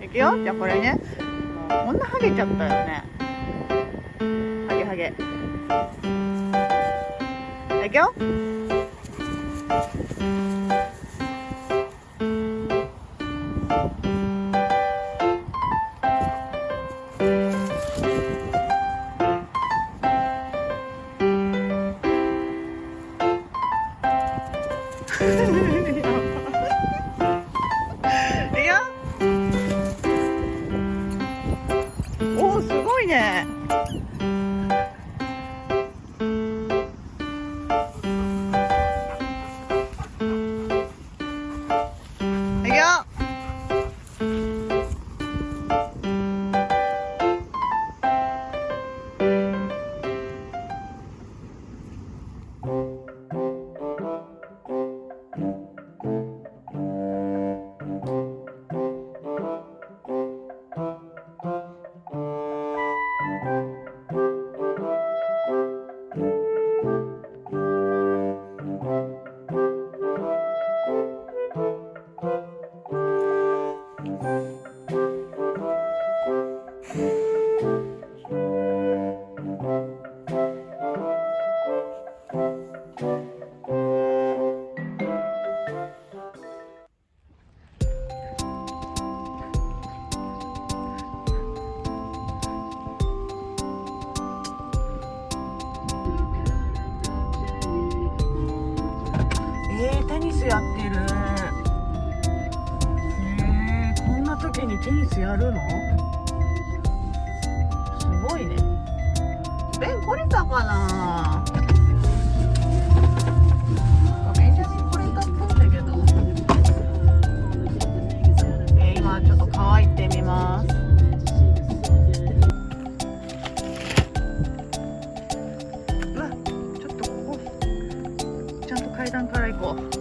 いくよ。じゃあこれね、こんなハゲちゃったよね。ハゲハゲ。いくよ。おお、すごいね。いくよ。テニスやってる。こんな時にテニスやるの？すごいね。便来れたかな？便所に来れたっぽいんだけど。今ちょっと乾いてみます。うわ、ちょっとここちゃんと階段から行こう。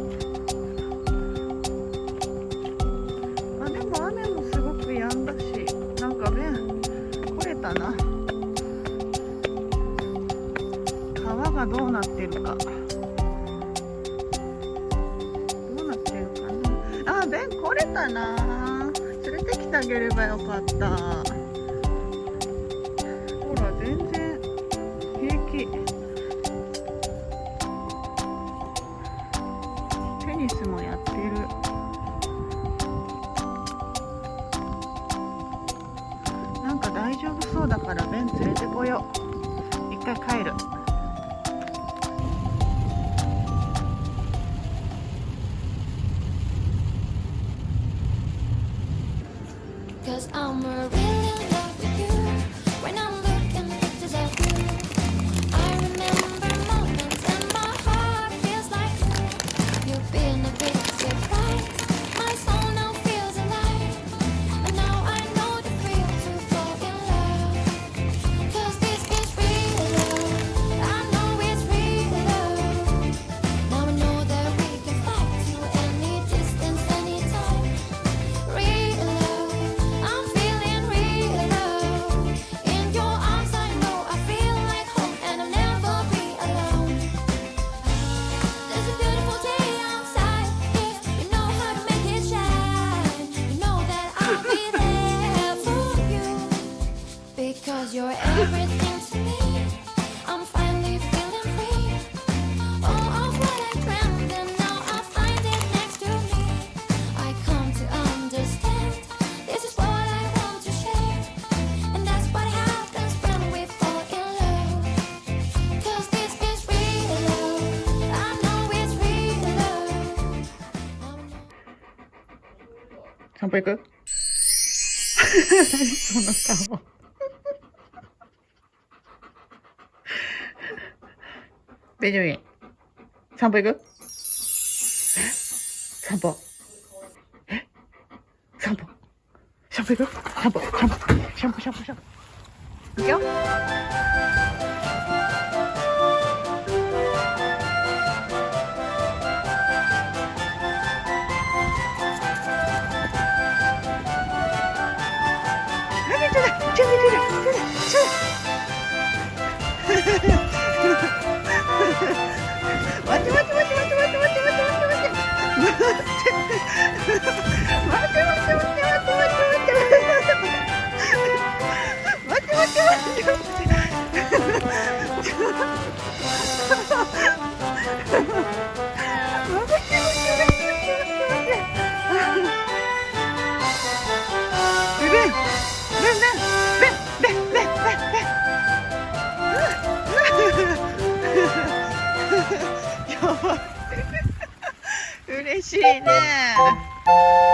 川がどうなってるか。どうなってるかな。あ、便来れたな。連れてきてあげればよかった。ほら、全然平気。テニスもやってる。なんか大丈夫そうだから便連れてこよう。一回帰る。Cause I'm really in love with you. When I'm looking at pictures of you, I remember moments and my heart feels like true. You've been a big surprise. My soul now feels alive. And now I know the thrill to fall in love. Cause this is real love. I know it's real love. Now I know that we can fly to any distance, anytime. Real love. I'm feeling real love. In your arms I know I feel like home and I'll never be alone. There's a beautiful day outside. If you know how to make it shine, you know that I'll be there for you. Because you're everything to me. I'm finally feeling free. All of what I dreamed and now I find it next to me. I come to understand. This is what I want to share. And that's what happens when we fall in love. Cause this is real love. I know it's real love. Now I know. 散歩行く？何その顔。ベンジャミン、散歩行く？散歩。散歩。散歩行く？散歩。散歩。散歩。散歩。散歩。行くよ。待って。美味しいね。